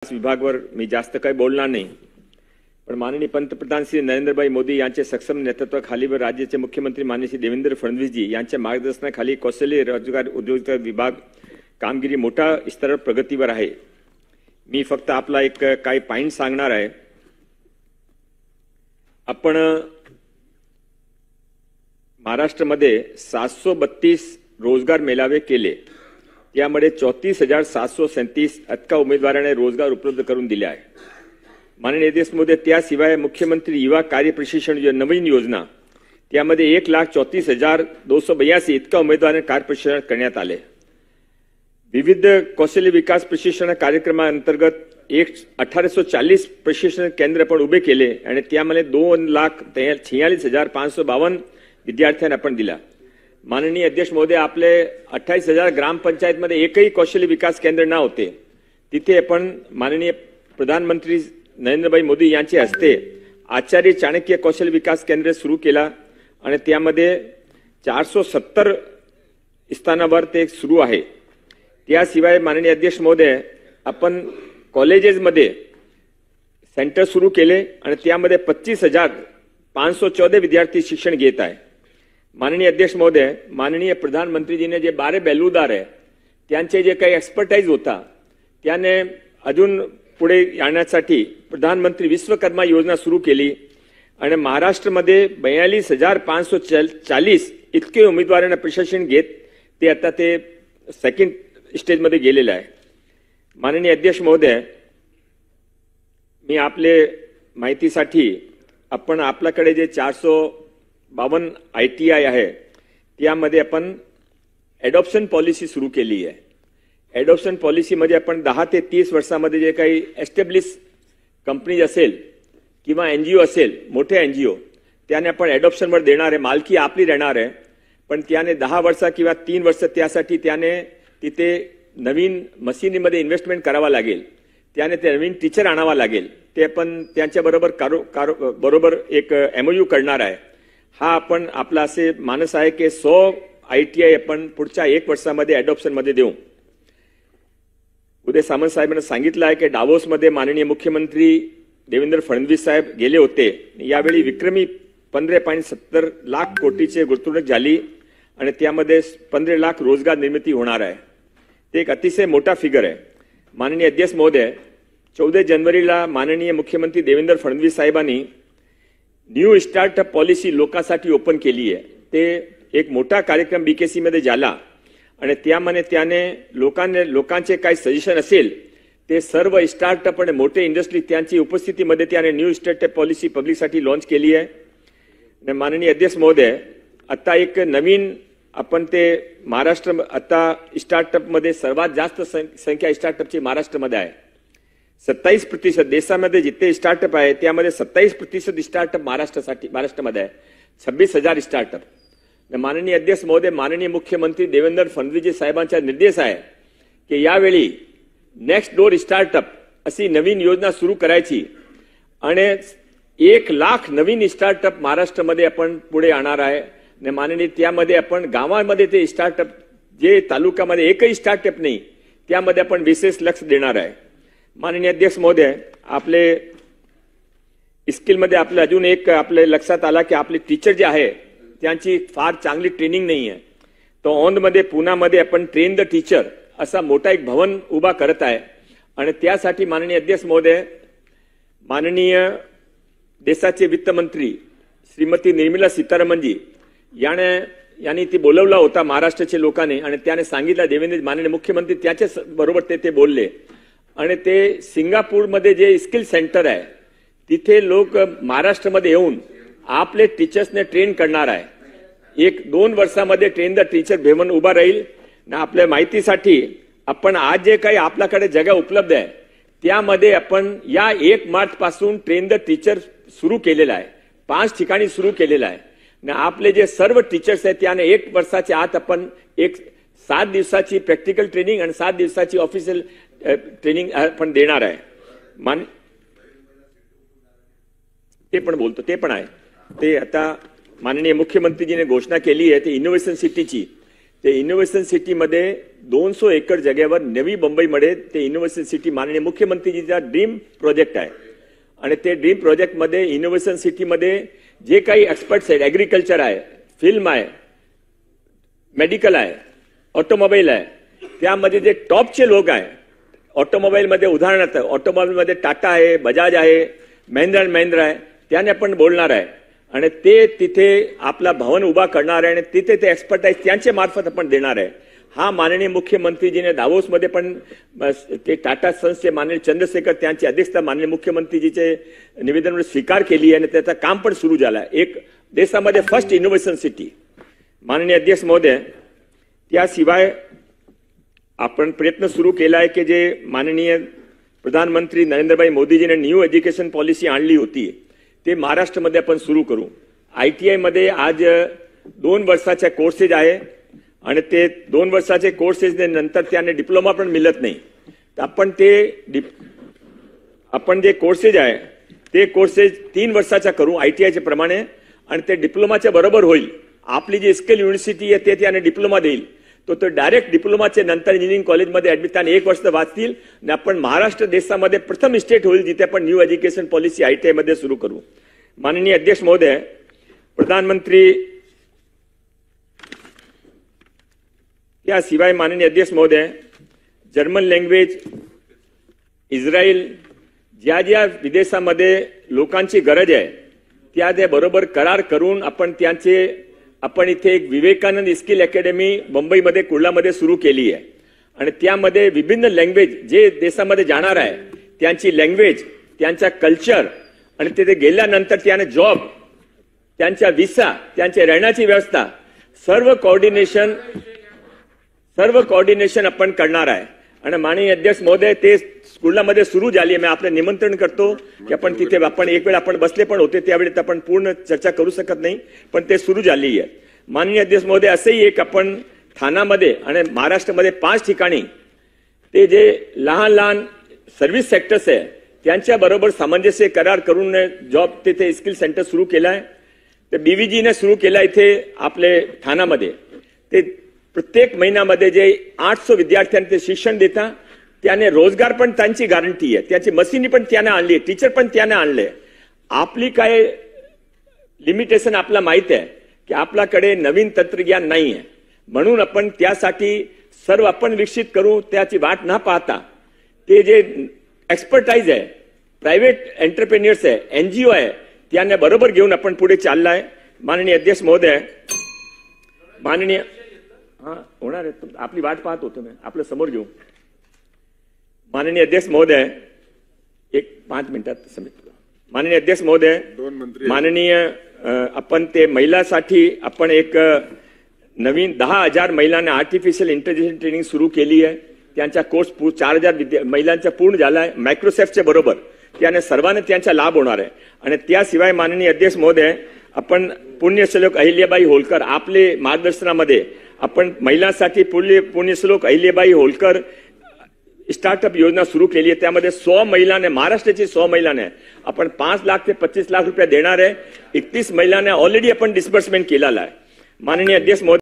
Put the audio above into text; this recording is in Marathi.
विभागावर मी जास्त काही बोलणार नाही, पण माननीय पंतप्रधान श्री नरेंद्रभाई मोदी यांच्या सक्षम नेतृत्वाखाली व राज्याचे मुख्यमंत्री माननीय श्री देवेंद्र फडणवीसजी यांच्या मार्गदर्शनाखाली कौशल्य रोजगार उद्योजकता विभाग कामगिरी मोठ्या स्तरावर प्रगतीवर आहे। मी फक्त आपला एक काही पॉइंट सांगणार आहे। आपण महाराष्ट्रामध्ये 732 रोजगार मेळावे केले, त्यामध्ये 34,737 इतका उमेदवारांना रोजगार उपलब्ध करून दिले आहे। माननीय देशमध्ये त्याशिवाय मुख्यमंत्री युवा कार्य प्रशिक्षण नवीन योजना त्यामध्ये 1,34,282 इतका उमेदवारांना कार्य प्रशिक्षण करण्यात आले। विविध कौशल्य विकास प्रशिक्षण कार्यक्रमांतर्गत 1840 प्रशिक्षण केंद्र पण उभे केले आणि त्यामध्ये 2,46,552 विद्यार्थ्यांना आपण दिला। माननीय अध्यक्ष महोदय, आपले 28,000 ग्रामपंचायतमध्ये एकही कौशल्य विकास केंद्र न होते, तिथे आपण माननीय प्रधानमंत्री नरेंद्रभाई मोदी यांच्या हस्ते आचार्य चाणक्य कौशल्य विकास केंद्र सुरू केला आणि त्यामध्ये 470 स्थानावर ते सुरू आहे। त्याशिवाय माननीय अध्यक्ष महोदय, आपण कॉलेजेसमध्ये सेंटर सुरू केले आणि त्यामध्ये 25,514 विद्यार्थी शिक्षण घेत आहे। माननीय अध्यक्ष महोदय, माननीय प्रधानमंत्रीजीने जे 12 बेलूदार आहे त्यांचे जे काही एक्सपर्टाइज होता त्याने अजून पुढे आणण्यासाठी प्रधानमंत्री विश्वकर्मा योजना सुरू केली आणि महाराष्ट्रामध्ये 42,540 इतके उमेदवारांना प्रशिक्षण घेत ते आता ते सेकंड स्टेजमध्ये गेलेले आहे। माननीय अध्यक्ष महोदय, मी आपले माहितीसाठी आपण आपल्याकडे जे 452 ITI आहे त्यामध्ये आपण एडॉप्शन पॉलिसी सुरू केली आहे। एडॉप्शन पॉलिसी मध्ये आपण 10 ते 30 वर्षांमध्ये जे काही एस्टॅब्लिश कंपनी असेल किंवा NGO असेल, मोठे NGO त्याने आपण एडॉप्शनवर देणार आहे, मालकी आपली राहणार आहे, पण त्याने 10 वर्ष किंवा 3 वर्ष त्यासाठी त्याने तिथे नवीन मशीनीमध्ये इन्व्हेस्टमेंट करावा लागेल, त्याने ते नवीन टीचर आणावा लागेल, ते आपण त्यांच्याबरोबर बरोबर एक MOU करणार आहे। हा आपण आपला असे मानस आहे की 100 ITI आपण पुढच्या 1 वर्षामध्ये एडॉप्शन मध्ये देऊ। उदय सामंत साहेबांनी सांगितलं आहे की डावोसमध्ये माननीय मुख्यमंत्री देवेंद्र फडणवीस साहेब गेले होते, यावेळी विक्रमी 15.70 लाख कोटीची गुंतवणूक झाली आणि त्यामध्ये 15 लाख रोजगार निर्मिती होणार आहे। ते एक अतिशय मोठा फिगर आहे। माननीय अध्यक्ष महोदय, 14 जानेवारीला माननीय मुख्यमंत्री देवेंद्र फडणवीस साहेबांनी न्यू स्टार्टअप पॉलिसी लोकांसाठी ओपन केली आहे। ते एक मोठा कार्यक्रम BKC मध्ये झाला आणि त्यामध्ये त्याने लोकांचे काही सजेशन असेल ते सर्व स्टार्टअप आणि मोठे इंडस्ट्री त्यांची उपस्थितीमध्ये त्याने न्यू स्टार्टअप पॉलिसी पब्लिकसाठी लॉन्च केली आहे। माननीय अध्यक्ष महोदय, आता एक नवीन आपण ते महाराष्ट्र आता स्टार्टअप मध्ये सर्वात जास्त संख्या स्टार्टअपची महाराष्ट्रामध्ये आहे। 27% देशामध्ये जिथे स्टार्टअप आहे त्यामध्ये 27% स्टार्टअप महाराष्ट्रामध्ये आहे। 26,000 स्टार्टअप। माननीय अध्यक्ष महोदय, माननीय मुख्यमंत्री देवेंद्र फडणवीस साहेबांचा निर्देश आहे की यावेळी नेक्स्ट डोर स्टार्टअप अशी नवीन योजना सुरू करायची आणि 1 लाख नवीन स्टार्टअप महाराष्ट्रामध्ये आपण पुढे आणणार आहे। माननीय त्यामध्ये आपण गावामध्ये ते स्टार्टअप जे तालुक्यामध्ये एकही स्टार्टअप नाही त्यामध्ये आपण विशेष लक्ष देणार आहे। माननीय अध्यक्ष महोदय, आपले स्किलमध्ये आपलं अजून एक आपले लक्षात आला की आपले टीचर जे आहे त्यांची फार चांगली ट्रेनिंग नाही आहे। तो औंधमध्ये पुण्यामध्ये आपण ट्रेन द टीचर असा मोठा एक भवन उभा करत आहे आणि त्यासाठी माननीय अध्यक्ष महोदय, माननीय देशाचे वित्तमंत्री श्रीमती निर्मला सीतारामनजी यांनी ती बोलवला होता महाराष्ट्राच्या लोकांनी आणि त्याने सांगितलं देवेंद्र माननीय मुख्यमंत्री त्याच्या बरोबर ते बोलले आणि ते सिंगापूरमध्ये जे स्किल सेंटर आहे तिथे लोक महाराष्ट्रामध्ये येऊन आपले टीचर्सने ट्रेन करणार आहे। 1-2 वर्षामध्ये ट्रेन द टीचर भवन उभा राहील। आपल्या माहितीसाठी आपण आज जे काही आपल्याकडे जागा उपलब्ध आहे त्यामध्ये आपण या 1 मार्च पासून ट्रेन द टीचर सुरू केलेला आहे, 5 ठिकाणी सुरू केलेला आहे। आपले जे सर्व टीचर्स आहेत त्याने 1 वर्षाच्या आत आपण एक 7 दिवसाची प्रॅक्टिकल ट्रेनिंग आणि 7 दिवसाची ऑफिशियल ट्रेनिंग आपण देणार आहे। ते पण बोलतो, ते पण आहे। ते आता माननीय मुख्यमंत्रीजीने घोषणा केली आहे ते इनोव्हेशन सिटीची, ते इनोव्हेशन सिटीमध्ये 200 एकर जागेवर नवी मुंबईमध्ये ते इनोव्हेशन सिटी माननीय मुख्यमंत्रीजीचा ड्रीम प्रोजेक्ट आहे आणि ते ड्रीम प्रोजेक्टमध्ये इनोव्हेशन सिटीमध्ये जे काही एक्सपर्ट्स आहेत, ॲग्रिकल्चर आहे, फिल्म आहे, मेडिकल आहे, ऑटोमोबाईल आहे, त्यामध्ये जे टॉपचे लोक आहे ऑटोमोबाईलमध्ये, उदाहरणार्थ ऑटोमोबाईलमध्ये टाटा आहे, बजाज आहे, महिंद्रा अँड महिंद्रा आहे, त्याने आपण बोलणार आहे आणि ते तिथे आपला भवन उभा करणार आहे आणि तिथे ते एक्सपर्टाईज त्यांच्या मार्फत आपण देणार आहे. हा माननीय मुख्यमंत्रीजीने दावोसमध्ये पण ते टाटा सन्सचे माननीय चंद्रशेखर त्यांची अध्यक्षता माननीय मुख्यमंत्रीजीचे निवेदनावर स्वीकार केली आणि त्याचं काम पण सुरू झालं. एक देशामध्ये फर्स्ट इनोव्हेशन सिटी. माननीय अध्यक्ष महोदय, त्याशिवाय आपण प्रयत्न सुरू केला आहे की जे माननीय प्रधानमंत्री नरेंद्रभाई मोदीजीने न्यू एज्युकेशन पॉलिसी आणली होती ते महाराष्ट्रामध्ये आपण सुरू करू. ITI मध्ये आज 2 वर्षाचे कोर्सेस आहे आणि ते 2 वर्षाचे कोर्सेस नंतर त्याने डिप्लोमा पण मिळत नाही. तर आपण जे कोर्सेस आहे ते कोर्सेस 3 वर्षाचा करू ITIच्या प्रमाणे आणि ते डिप्लोमाच्या बरोबर होईल. आपली जी स्किल युनिव्हर्सिटी आहे ते त्याने डिप्लोमा देईल, तो डायरेक्ट डिप्लोमाचे नंतर इंजिनिअरिंग कॉलेजमध्ये ऍडमिट त्याने 1 वर्ष वाचतील आणि आपण महाराष्ट्र देशामध्ये प्रथम स्टेट होईल जिथे आपण न्यू एज्युकेशन पॉलिसी ITI मध्ये सुरू करू. माननीय अध्यक्ष महोदय, प्रधानमंत्री याशिवाय माननीय अध्यक्ष महोदय, जर्मन लँग्वेज, इस्रायल, ज्या ज्या विदेशामध्ये लोकांची गरज आहे त्या बरोबर करार करून आपण इथे एक विवेकानंद स्किल अकॅडमी मुंबईमध्ये कुर्लामध्ये सुरू केली आहे आणि त्यामध्ये विभिन्न लँग्वेज जे देशामध्ये जाणार आहे त्यांची लँग्वेज, त्यांचा कल्चर आणि तिथे गेल्यानंतर त्याने जॉब, त्यांचा व्हिसा, त्यांची राहण्याची व्यवस्था सर्व कोऑर्डिनेशन आपण करणार आहे. आणि माननीय अध्यक्ष महोदय, ते कुर्लामध्ये सुरू झाली आहे. मी आपलं निमंत्रण करतो की आपण तिथे आपण एक वेळ आपण बसले पण होते त्यावेळी आपण पूर्ण चर्चा करू शकत नाही, पण ते सुरू झाली आहे. माननीय अध्यक्ष महोदय, असंही एक आपण ठाण्यामध्ये आणि महाराष्ट्रामध्ये 5 ठिकाणी ते जे लहान सर्व्हिस सेक्टर्स आहे त्यांच्या बरोबर सामंजस्य करार करून जॉब तिथे स्किल सेंटर सुरू केलाय. ते BVGने सुरू केला इथे आपले ठाण्यामध्ये. ते प्रत्येक महिन्यामध्ये जे 800 विद्यार्थ्यांना ते शिक्षण देतात, त्याने रोजगार पण त्यांची गॅरंटी आहे, त्याची मशिनी पण त्याने आणली, टीचर पण त्याने आणले. आपली काय लिमिटेशन आपल्याला माहित आहे की आपल्याकडे नवीन तंत्रज्ञान नाही आहे, म्हणून आपण त्यासाठी सर्व आपण विकसित करू. त्याची वाट न पाहता ते जे एक्सपर्टाईज आहे, प्रायव्हेट एंटरप्रेन्युअर्स आहे, NGO आहे, त्यांना बरोबर घेऊन आपण पुढे चाललाय. माननीय अध्यक्ष महोदय, माननीय होणार आहे, आपली वाट पाहत होतो मी, आपलं समोर घेऊ. माननीय अध्यक्ष महोदय, 5 मिनिटात समित. माननीय अध्यक्ष महोदय, माननीय आपण ते महिलांसाठी आपण एक नवीन 10,000 महिलांना आर्टिफिशियल इंटेलिजन्स ट्रेनिंग सुरू केली आहे. त्यांचा कोर्स 4,000 महिलांचा पूर्ण झाला आहे. मायक्रोसॉफ्टच्या बरोबर त्याने सर्वांना त्यांचा लाभ होणार आहे. आणि त्याशिवाय माननीय अध्यक्ष महोदय, आपण पुण्यश्लोक अहिल्याबाई होळकर आपले मार्गदर्शनामध्ये आपण महिलांसाठी पुण्यश्लोक अहिल्याबाई होळकर स्टार्टअप योजना सुरू केली आहे. त्यामध्ये 100 महिलांना, महाराष्ट्राची 100 महिलांना आपण 5 लाख ते 25 लाख रुपये देणार आहे. 31 महिलांना ऑलरेडी आपण डिस्बर्समेंट केलेला आहे. माननीय अध्यक्ष महोदय,